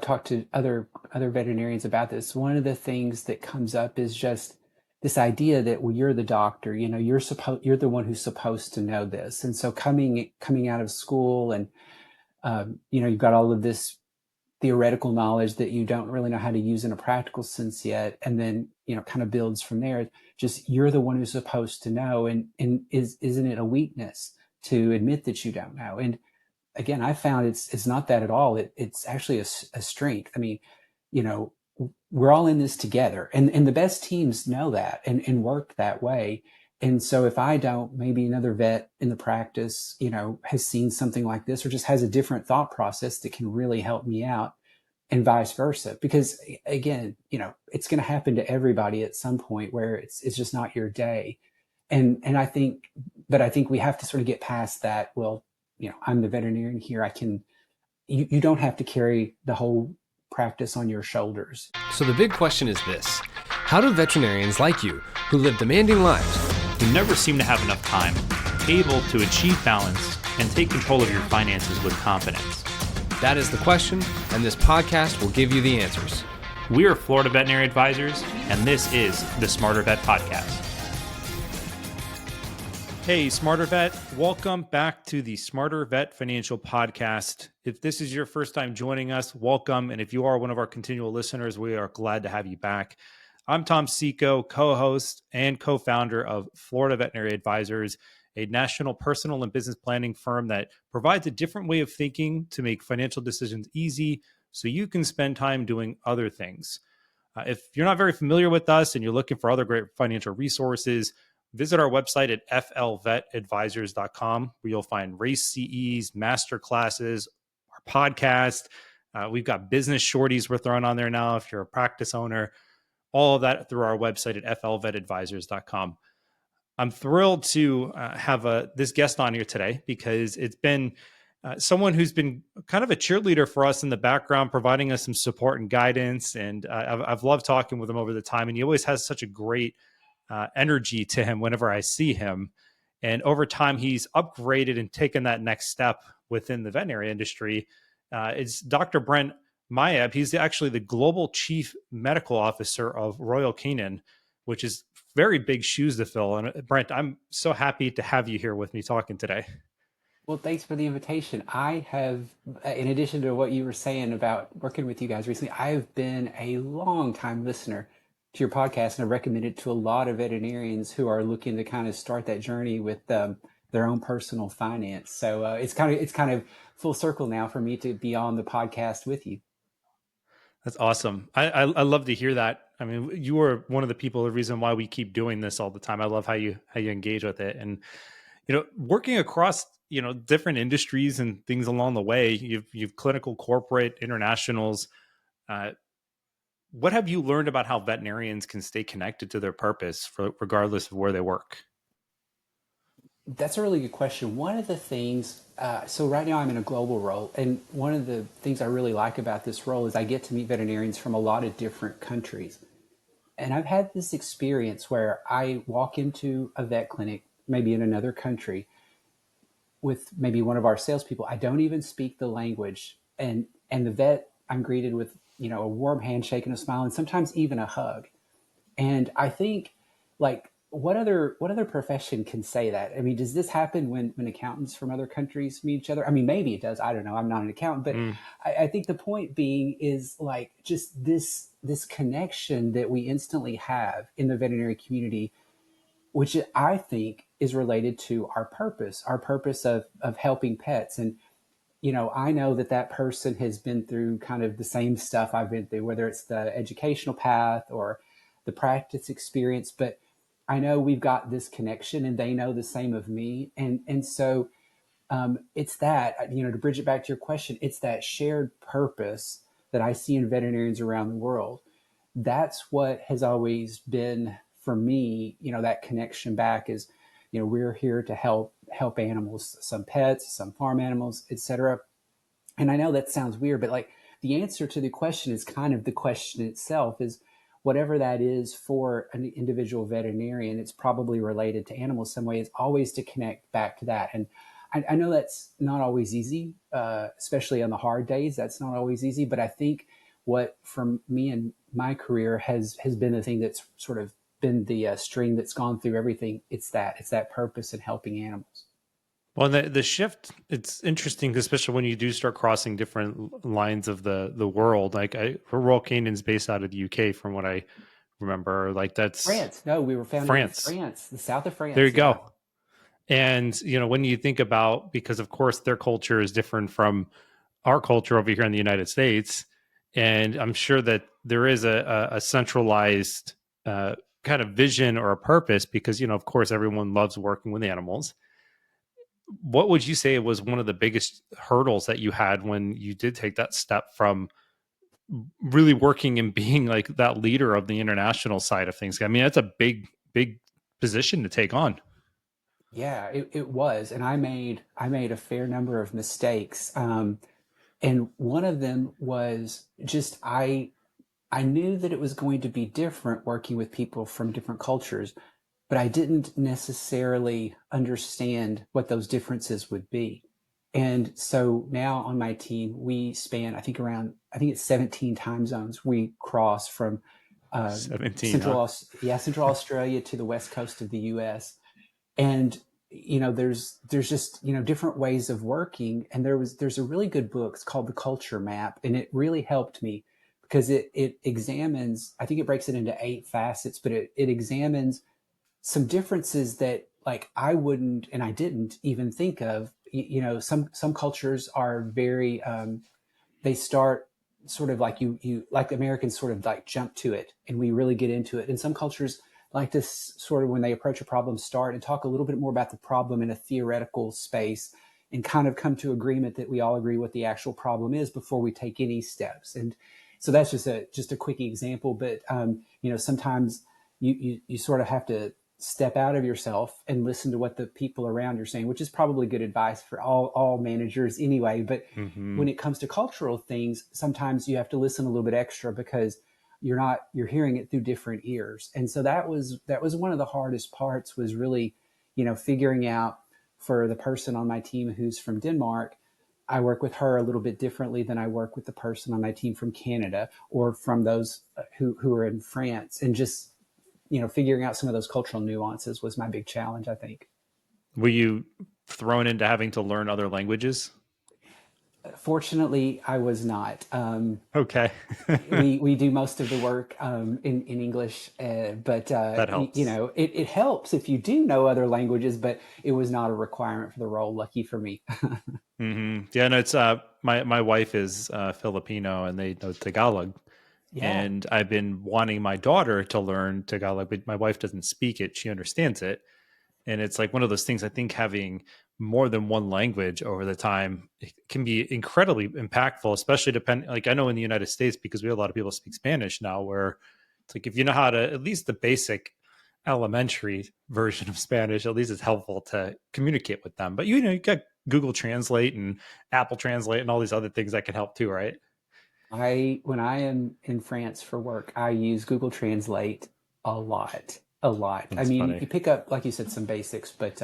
talk to other veterinarians about this, one of the things that comes up is just this idea that, well, you're the doctor, you're the one who's supposed to know this. And so coming out of school and you've got all of this theoretical knowledge that you don't really know how to use in a practical sense yet, and then kind of builds from there. Just, you're the one who's supposed to know, and isn't it a weakness to admit that you don't know? And again, I found it's not that at all. It's actually a strength. I mean, we're all in this together, and the best teams know that and work that way. And so if I don't, maybe another vet in the practice, has seen something like this, or just has a different thought process that can really help me out, and vice versa. Because again, it's going to happen to everybody at some point where it's just not your day. And I think we have to sort of get past that. Well, I'm the veterinarian here. You don't have to carry the whole practice on your shoulders. So the big question is this: how do veterinarians like you, who live demanding lives, who never seem to have enough time, able to achieve balance and take control of your finances with confidence? That is the question, and this podcast will give you the answers. We are Florida Veterinary Advisors, and this is the Smarter Vet Podcast. Hey, Smarter Vet, welcome back to the Smarter Vet Financial Podcast. If this is your first time joining us, welcome. And if you are one of our continual listeners, we are glad to have you back. I'm Tom Seeko, co-host and co-founder of Florida Veterinary Advisors, a national personal and business planning firm that provides a different way of thinking to make financial decisions easy so you can spend time doing other things. If you're not very familiar with us and you're looking for other great financial resources, visit our website at flvetadvisors.com, where you'll find race CEs, master classes, our podcast. We've got business shorties we're throwing on there now if you're a practice owner. All of that through our website at flvetadvisors.com. I'm thrilled to have this guest on here today because it's been someone who's been kind of a cheerleader for us in the background, providing us some support and guidance. And I've loved talking with him over the time. And he always has such a great energy to him whenever I see him. And over time, he's upgraded and taken that next step within the veterinary industry. It's Dr. Brent Mayabb. He's actually the Global Chief Medical Officer of Royal Canin, which is very big shoes to fill. And Brent, I'm so happy to have you here with me talking today. Well, thanks for the invitation. I have, in addition to what you were saying about working with you guys recently, I've been a long time listener to your podcast, and I recommend it to a lot of veterinarians who are looking to kind of start that journey with their own personal finance. So it's kind of full circle now for me to be on the podcast with you. That's awesome. I love to hear that. I mean, you are one of the people, the reason why we keep doing this all the time. I love how you engage with it, and working across different industries and things along the way. You've clinical, corporate, internationals. What have you learned about how veterinarians can stay connected to their purpose regardless of where they work? That's a really good question. One of the things, so right now I'm in a global role, and one of the things I really like about this role is I get to meet veterinarians from a lot of different countries. And I've had this experience where I walk into a vet clinic, maybe in another country, with maybe one of our salespeople. I don't even speak the language, and the vet, I'm greeted with a warm handshake and a smile, and sometimes even a hug. And I think, like, what other profession can say that? I mean, does this happen when accountants from other countries meet each other? I mean, maybe it does. I don't know. I'm not an accountant, but I think the point being is, like, just this connection that we instantly have in the veterinary community, which I think is related to our purpose of helping pets. And I know that person has been through kind of the same stuff I've been through, whether it's the educational path or the practice experience, but I know we've got this connection and they know the same of me. And so it's that, to bridge it back to your question, it's that shared purpose that I see in veterinarians around the world. That's what has always been for me, that connection back is, we're here to help animals, some pets, some farm animals, etc. And I know that sounds weird, but like the answer to the question is kind of the question itself, is whatever that is for an individual veterinarian, it's probably related to animals some way, is always to connect back to that. And I know that's not always easy, especially on the hard days. That's not always easy, but I think what for me and my career has been the thing that's sort of been the string that's gone through everything. It's that purpose in helping animals. Well, the shift, it's interesting, especially when you do start crossing different lines of the world. Like Royal Canin's based out of the UK, from what I remember. Like that's France. No, we were founded in France. France, the south of There you France. Yeah. go. And when you think about, because of course their culture is different from our culture over here in the United States, and I'm sure that there is a centralized kind of vision or a purpose, because of course everyone loves working with animals. What would you say was one of the biggest hurdles that you had when you did take that step from really working and being like that leader of the international side of things? I mean, that's a big position to take on. Yeah, it was. And I made a fair number of mistakes. And one of them was just I knew that it was going to be different working with people from different cultures, but I didn't necessarily understand what those differences would be. And so now on my team, we span, I think it's 17 time zones. We cross from uh, 17, huh? Central Australia to the west coast of the U.S. And there's just different ways of working. And there's a really good book. It's called The Culture Map, and it really helped me because it examines. I think it breaks it into 8 facets, but it examines some differences that like I wouldn't and I didn't even think of. Some cultures are very they start sort of like you like Americans sort of like jump to it and we really get into it. And some cultures like to sort of when they approach a problem start and talk a little bit more about the problem in a theoretical space and kind of come to agreement that we all agree what the actual problem is before we take any steps. And so that's just a quick example, but sometimes you sort of have to step out of yourself and listen to what the people around you are saying, which is probably good advice for all managers anyway. But Hmm. when it comes to cultural things, sometimes you have to listen a little bit extra because you're hearing it through different ears. And so that was one of the hardest parts, was really, figuring out for the person on my team who's from Denmark, I work with her a little bit differently than I work with the person on my team from Canada or from those who are in France. And just, figuring out some of those cultural nuances was my big challenge, I think. Were you thrown into having to learn other languages? Fortunately, I was not. Okay. We do most of the work in English, but That helps. it helps if you do know other languages. But it was not a requirement for the role. Lucky for me. Yeah, no, it's my wife is Filipino, and they know Tagalog. Yeah. And I've been wanting my daughter to learn Tagalog, but my wife doesn't speak it. She understands it. And it's like one of those things. I think having more than one language over the time, it can be incredibly impactful, especially depending, like I know in the United States, because we have a lot of people speak Spanish now, where it's like if you know how to, at least the basic elementary version of Spanish, at least it's helpful to communicate with them. But you got Google Translate and Apple Translate and all these other things that can help too, right? When I am in France for work, I use Google Translate a lot, a lot. I That's mean, funny. you pick up, like you said, some basics, but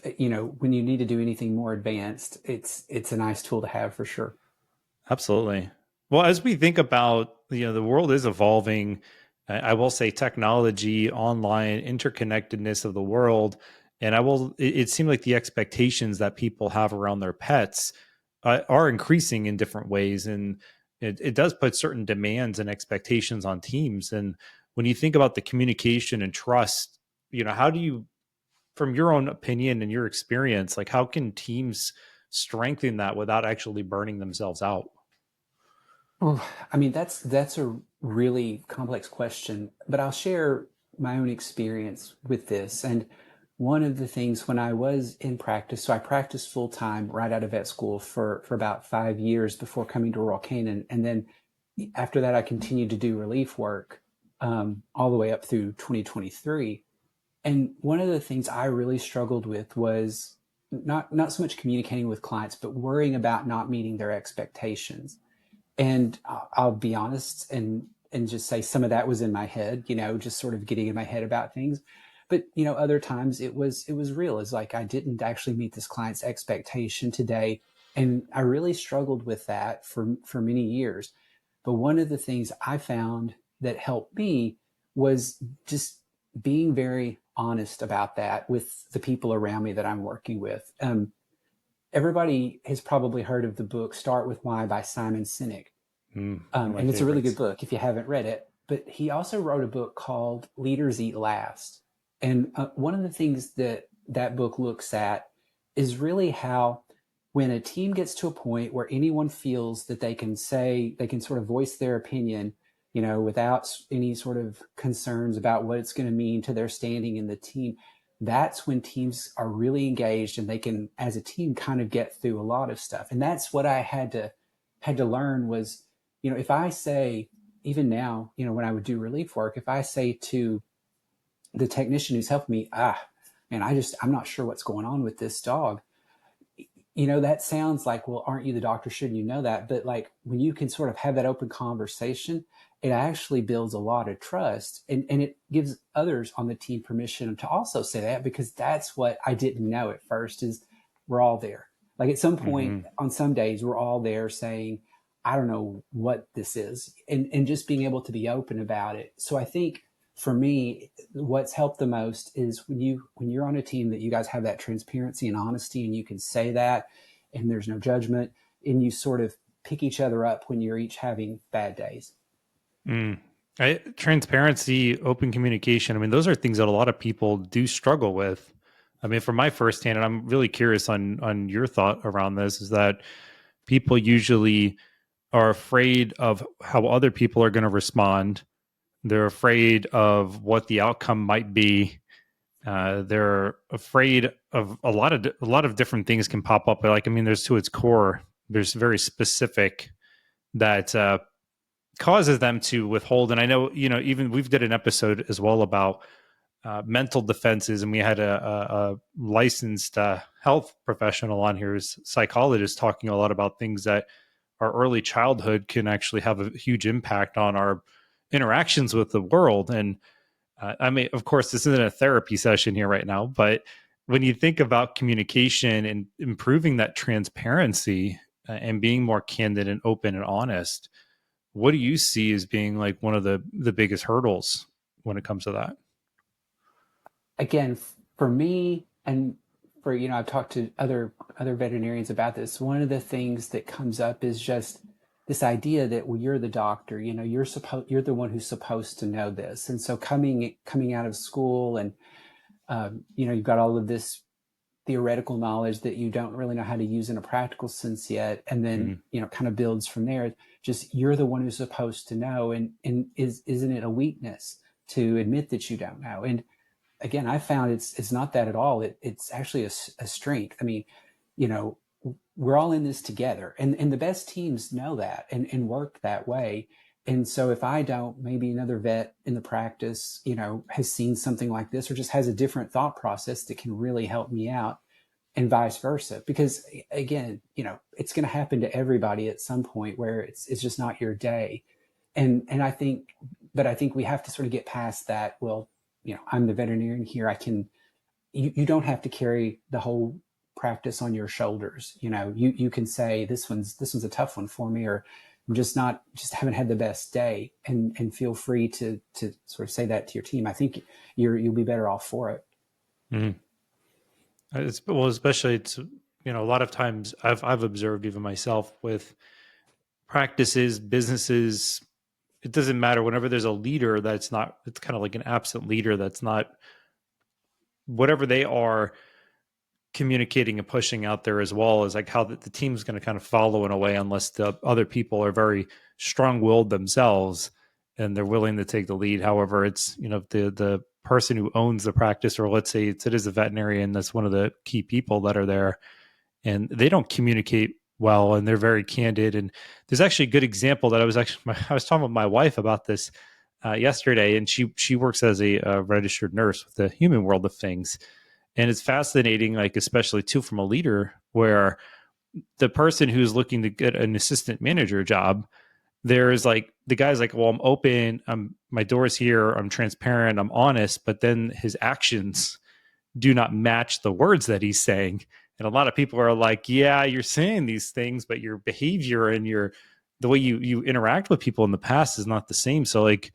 when you need to do anything more advanced, it's a nice tool to have for sure. Absolutely. Well, as we think about, the world is evolving. I will say technology, online interconnectedness of the world, and it seemed like the expectations that people have around their pets are increasing in different ways. And it does put certain demands and expectations on teams. And when you think about the communication and trust, how do you, from your own opinion and your experience, like how can teams strengthen that without actually burning themselves out? Oh, I mean, that's a really complex question, but I'll share my own experience with this. And one of the things when I was in practice, so I practiced full time right out of vet school for about 5 years before coming to Royal Canin. And then after that, I continued to do relief work all the way up through 2023. And one of the things I really struggled with was not so much communicating with clients, but worrying about not meeting their expectations. And I'll be honest and just say some of that was in my head, just sort of getting in my head about things. But other times it was real. It's like I didn't actually meet this client's expectation today, and I really struggled with that for many years. But one of the things I found that helped me was just being very honest about that with the people around me that I'm working with. Everybody has probably heard of the book Start With Why by Simon Sinek. One of my And it's a really good favorites. book if you haven't read it. But he also wrote a book called Leaders Eat Last. And one of the things that that book looks at is really how when a team gets to a point where anyone feels that they can say, they can sort of voice their opinion, without any sort of concerns about what it's going to mean to their standing in the team, that's when teams are really engaged and they can, as a team, kind of get through a lot of stuff. And that's what I had to learn was, if I say, even now, when I would do relief work, if I say to the technician who's helping me, man, I'm not sure what's going on with this dog. That sounds like, well, aren't you the doctor? Shouldn't you know that? But like when you can sort of have that open conversation, it actually builds a lot of trust, and it gives others on the team permission to also say that, because that's what I didn't know at first is we're all there. Like at some point Mm-hmm. on some days, we're all there saying, I don't know what this is, and just being able to be open about it. So I think for me, what's helped the most is when you're on a team that you guys have that transparency and honesty, and you can say that, and there's no judgment, and you sort of pick each other up when you're each having bad days. Mm. Transparency, open communication. I mean, those are things that a lot of people do struggle with. I mean, from my firsthand, and I'm really curious on your thought around this, is that people usually are afraid of how other people are going to respond. They're afraid of what the outcome might be. They're afraid of a lot of different things can pop up. But like, I mean, there's to its core, there's very specific that causes them to withhold. And I know, even we've did an episode as well about mental defenses, and we had a licensed health professional on here, who's a psychologist, talking a lot about things that our early childhood can actually have a huge impact on our interactions with the world. And I mean, of course, this isn't a therapy session here right now, but when you think about communication and improving that transparency and being more candid and open and honest, what do you see as being like one of the biggest hurdles when it comes to that? Again, for me, and for, I've talked to other veterinarians about this. One of the things that comes up is just this idea that, well, you're the doctor, you're the one who's supposed to know this. And so coming out of school, and you've got all of this theoretical knowledge that you don't really know how to use in a practical sense yet, and then Mm-hmm. kind of builds from there. Just, you're the one who's supposed to know, and isn't it a weakness to admit that you don't know? And again, I found it's not that at all. It's actually a strength. I mean, you know, we're all in this together, and the best teams know that, and work that way. And so if I don't, maybe another vet in the practice, has seen something like this, or just has a different thought process that can really help me out, and vice versa. Because again, it's going to happen to everybody at some point where it's just not your day. And I think we have to sort of get past that. Well, I'm the veterinarian here. You don't have to carry the whole practice on your shoulders. You can say, this one's a tough one for me, or I'm just haven't had the best day, and feel free to sort of say that to your team. I think you'll be better off for it. Mm-hmm. Well, especially it's, a lot of times I've observed even myself with practices, businesses, it doesn't matter whenever there's a leader that's not, it's kind of like an absent leader that's not, whatever they are communicating and pushing out there, as well as like how the team's going to kind of follow in a way, unless the other people are very strong-willed themselves and they're willing to take the lead. However, it's, the person who owns the practice, or let's say it is a veterinarian, that's one of the key people that are there, and they don't communicate well, and they're very candid. And there's actually a good example that I was talking with my wife about this yesterday, and she works as a registered nurse with the human world of things. And it's fascinating, like, especially too, from a leader, where the person who's looking to get an assistant manager job, there's like, the guy's like, well, I'm open, my door's here, I'm transparent, I'm honest, but then his actions do not match the words that he's saying. And a lot of people are like, yeah, you're saying these things, but your behavior and your the way you interact with people in the past is not the same. So like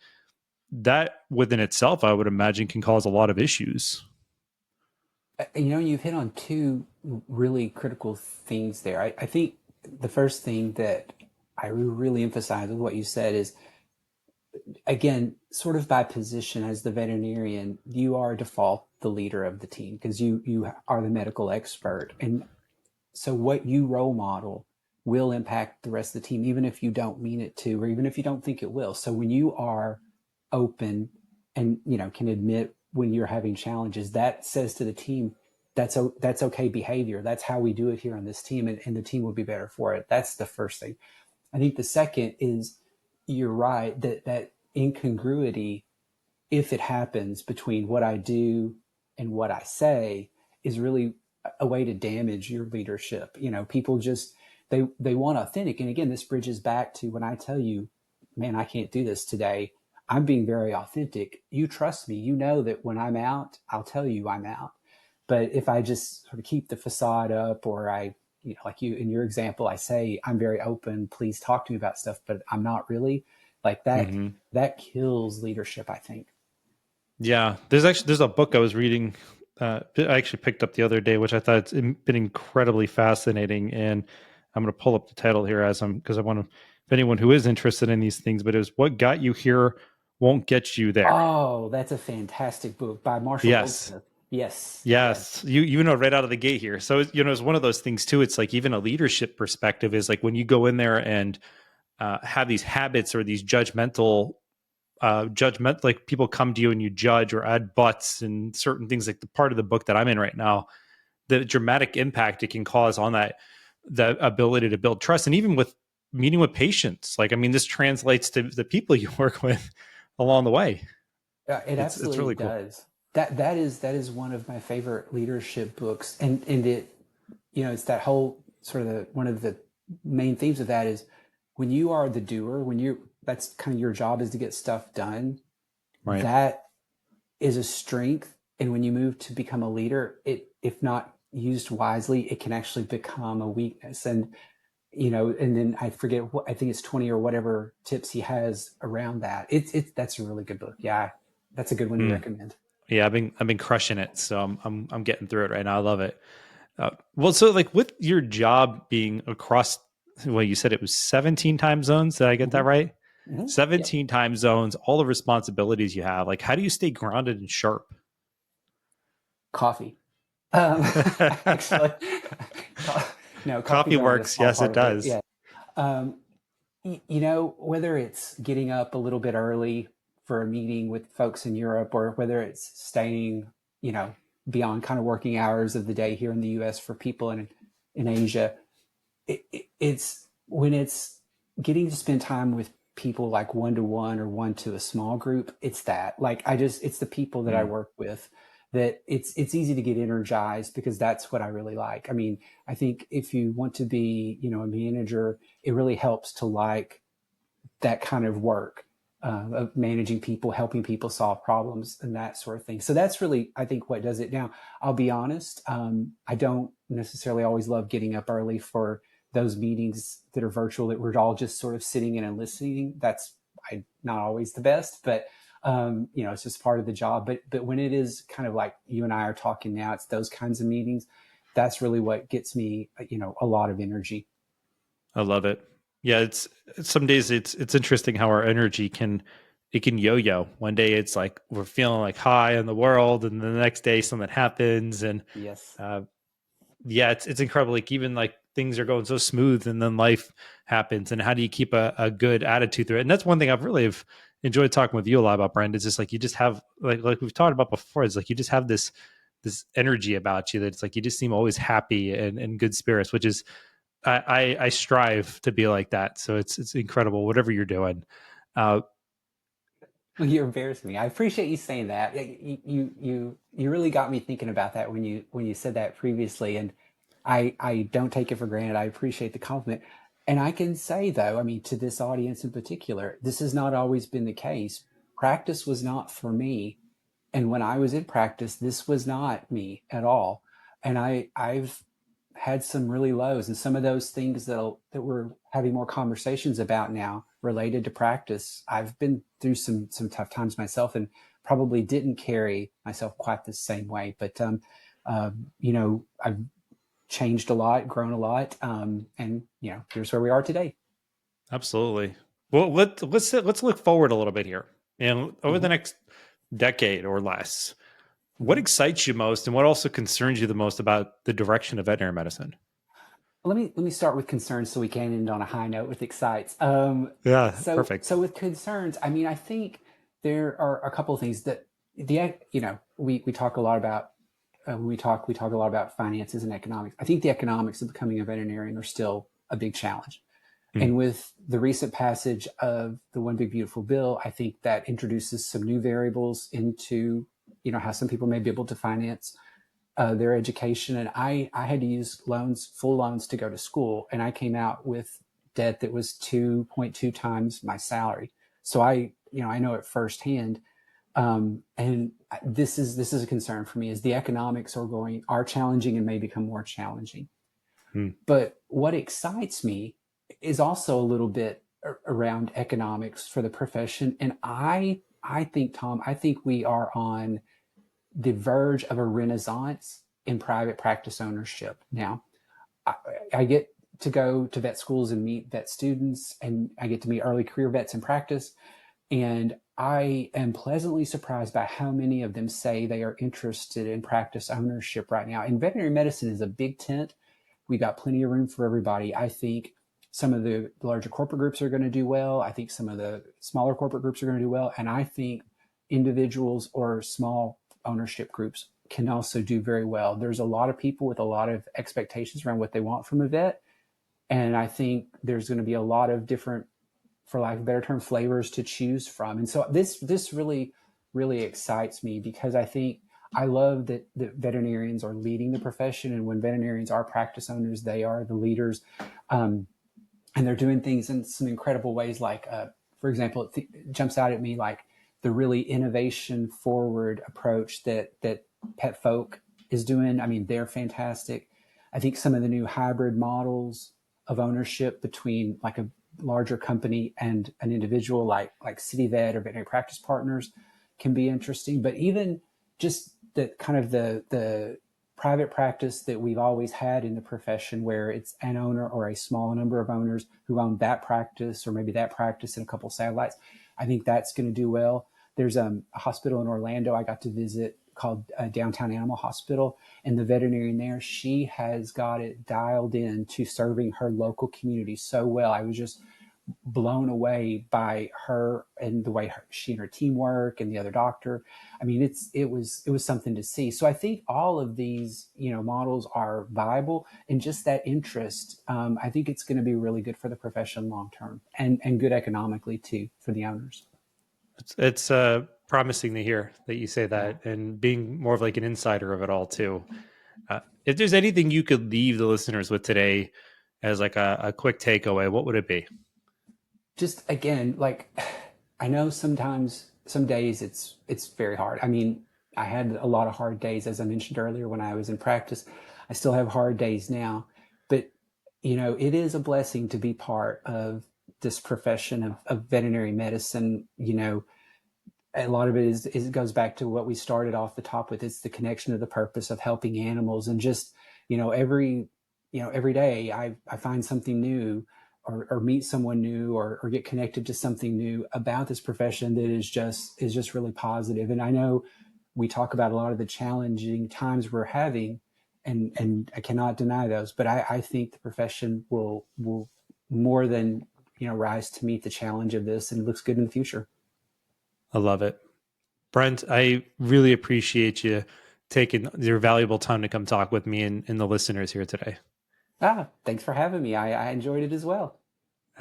that within itself, I would imagine can cause a lot of issues. You've hit on two really critical things there. I think the first thing that I really emphasize with what you said is, again, sort of by position as the veterinarian, you are default the leader of the team because you are the medical expert. And so what you role model will impact the rest of the team, even if you don't mean it to, or even if you don't think it will. So when you are open and, can admit when you're having challenges, that says to the team, that's okay behavior. That's how we do it here on this team. And the team will be better for it. That's the first thing. I think the second is, you're right, that incongruity, if it happens between what I do and what I say, is really a way to damage your leadership. People just, they want authentic. And again, this bridges back to when I tell you, man, I can't do this today. I'm being very authentic. You trust me. You know that when I'm out, I'll tell you I'm out. But if I just sort of keep the facade up, or like you, in your example, I say, I'm very open, please talk to me about stuff, but I'm not really, like that, Mm-hmm. that kills leadership, I think. Yeah, there's a book I was reading. I actually picked up the other day, which I thought it's been incredibly fascinating. And I'm going to pull up the title here because I want to, if anyone who is interested in these things, but it was "What Got You Here Won't Get You There." Oh, that's a fantastic book by Marshall Yes, Goldsmith. Yes, yes. yes, you know right out of the gate here. So it's one of those things too. It's like even a leadership perspective is like when you go in there and have these habits or these judgment, like people come to you and you judge or add buts and certain things, like the part of the book that I'm in right now, the dramatic impact it can cause on the ability to build trust. And even with meeting with patients, like, I mean, this translates to the people you work with along the way. It It's absolutely really cool. does. That is one of my favorite leadership books, and it, it's that whole sort of one of the main themes of that is, when you are the doer, that's kind of your job, is to get stuff done. Right. That is a strength, and when you move to become a leader, if not used wisely, it can actually become a weakness. And then I forget what, I think it's 20 or whatever tips he has around that. That's a really good book. Yeah, that's a good one to Mm. recommend. Yeah, I've been crushing it, so I'm getting through it right now. I love it. Well, so like with your job being across, well, you said it was 17 time zones. Did I get that Hmm. right? Hmm. Yep. 17 time zones, all the responsibilities you have. Like, how do you stay grounded and sharp? Coffee. Actually, co- no, Coffee coffee's only a works. small Yes, it part of it. does. Yeah. Um, whether it's getting up a little bit early for a meeting with folks in Europe, or whether it's staying, you know, beyond kind of working hours of the day here in the US for people in Asia, it's when it's getting to spend time with people, like one to one or one to a small group. It's that, like, it's the people that I Mm. work with, that it's easy to get energized, because that's what I really like. I mean, I think if you want to be, a manager, it really helps to like that kind of work, of managing people, helping people solve problems, and that sort of thing. So that's really, I think, what does it. Now, I'll be honest, I don't necessarily always love getting up early for those meetings that are virtual, that we're all just sort of sitting in and listening. That's not always the best, but it's just part of the job. But when it is kind of like you and I are talking now, it's those kinds of meetings. That's really what gets me, a lot of energy. I love it. Yeah, it's some days it's interesting how our energy can yo-yo. One day it's like we're feeling like high in the world, and the next day something happens, and Yes. uh, yeah, it's incredible. Like even like things are going so smooth, and then life happens, and how do you keep a good attitude through it? And that's one thing I've really have enjoyed talking with you a lot about, Brent. It's just like you just have like we've talked about before. It's like you just have this energy about you that it's like you just seem always happy and in good spirits, which is I strive to be like that. So it's incredible whatever you're doing. Uh, Well, you embarrassed me. I appreciate you saying that. You really got me thinking about that when you said that previously, and I don't take it for granted. I appreciate the compliment, and I can say, though, I mean, to this audience in particular, this has not always been the case. Practice was not for me, and when I was in practice, this was not me at all. And I've had some really lows, and some of those things that we're having more conversations about now related to practice. I've been through some tough times myself, and probably didn't carry myself quite the same way. But I've changed a lot, grown a lot, and here's where we are today. Absolutely. Well, let's look forward a little bit here. And over the next decade or less, what excites you most, and what also concerns you the most about the direction of veterinary medicine? Let me start with concerns so we can end on a high note with excites. Yeah, So perfect. with concerns, I mean, I think there are a couple of things that we talk a lot about. We talk a lot about finances and economics. I think the economics of becoming a veterinarian are still a big challenge. And with the recent passage of the One Big Beautiful Bill, I think that introduces some new variables into how some people may be able to finance their education. And I had to use full loans to go to school, and I came out with debt that was 2.2 times my salary. So I know it firsthand. And this is a concern for me, is the economics are challenging and may become more challenging. But what excites me is also a little bit around economics for the profession. And I think, Tom, we are on the verge of a renaissance in private practice ownership. Now, I get to go to vet schools and meet vet students, and I get to meet early career vets in practice. And I am pleasantly surprised by how many of them say they are interested in practice ownership right now. And veterinary medicine is a big tent. We've got plenty of room for everybody. I think some of the larger corporate groups are going to do well. I think some of the smaller corporate groups are going to do well. And I think individuals or small ownership groups can also do very well. There's a lot of people with a lot of expectations around what they want from a vet. And I think there's going to be a lot of different, for lack of a better term, flavors to choose from. And so this really, really excites me, because I love that veterinarians are leading the profession. And when veterinarians are practice owners, they are the leaders. And they're doing things in some incredible ways. Like, for example, it jumps out at me like the really innovation forward approach that Pet Folk is doing. I mean, they're fantastic. I think some of the new hybrid models of ownership between like a larger company and an individual, like City Vet or Veterinary Practice Partners, can be interesting. But even just the kind of the private practice that we've always had in the profession, where it's an owner or a small number of owners who own that practice, or maybe that practice and a couple satellites, I think that's going to do well. There's a hospital in Orlando I got to visit called Downtown Animal Hospital, and the veterinarian there, she has got it dialed in to serving her local community so well. I was just blown away by her and the way she and her team work, and the other doctor. I mean, it was something to see. So I think all of these models are viable, and just that interest, I think it's going to be really good for the profession long term, and good economically too for the owners. It's promising to hear that you say that, and being more of like an insider of it all too. If there's anything you could leave the listeners with today as like a quick takeaway, what would it be? Just again, like, I know sometimes, some days it's very hard. I mean, I had a lot of hard days, as I mentioned earlier, when I was in practice. I still have hard days now, but it is a blessing to be part of this profession of veterinary medicine. A lot of it goes back to what we started off the top with. It's the connection to the purpose of helping animals, and just every day I find something new, or meet someone new, or get connected to something new about this profession that is just really positive. And I know we talk about a lot of the challenging times we're having, and I cannot deny those, but I think the profession will more than rise to meet the challenge of this, and it looks good in the future. I love it. Brent, I really appreciate you taking your valuable time to come talk with me and the listeners here today. Thanks for having me. I enjoyed it as well.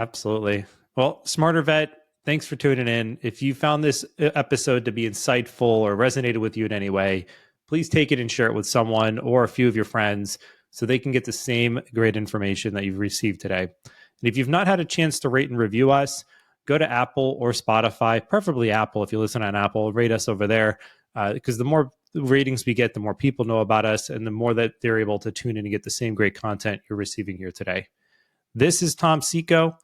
Absolutely. Well, Smarter Vet, thanks for tuning in. If you found this episode to be insightful or resonated with you in any way, please take it and share it with someone or a few of your friends so they can get the same great information that you've received today. And if you've not had a chance to rate and review us, go to Apple or Spotify, preferably Apple if you listen on Apple, rate us over there, because the more the ratings we get, the more people know about us, and the more that they're able to tune in and get the same great content you're receiving here today. This is Tom Seeko,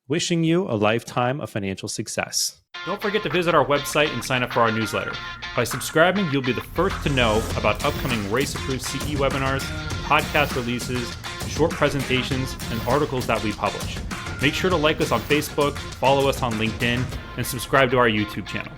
wishing you a lifetime of financial success. Don't forget to visit our website and sign up for our newsletter. By subscribing, you'll be the first to know about upcoming race-approved CE webinars, podcast releases, short presentations, and articles that we publish. Make sure to like us on Facebook, follow us on LinkedIn, and subscribe to our YouTube channel.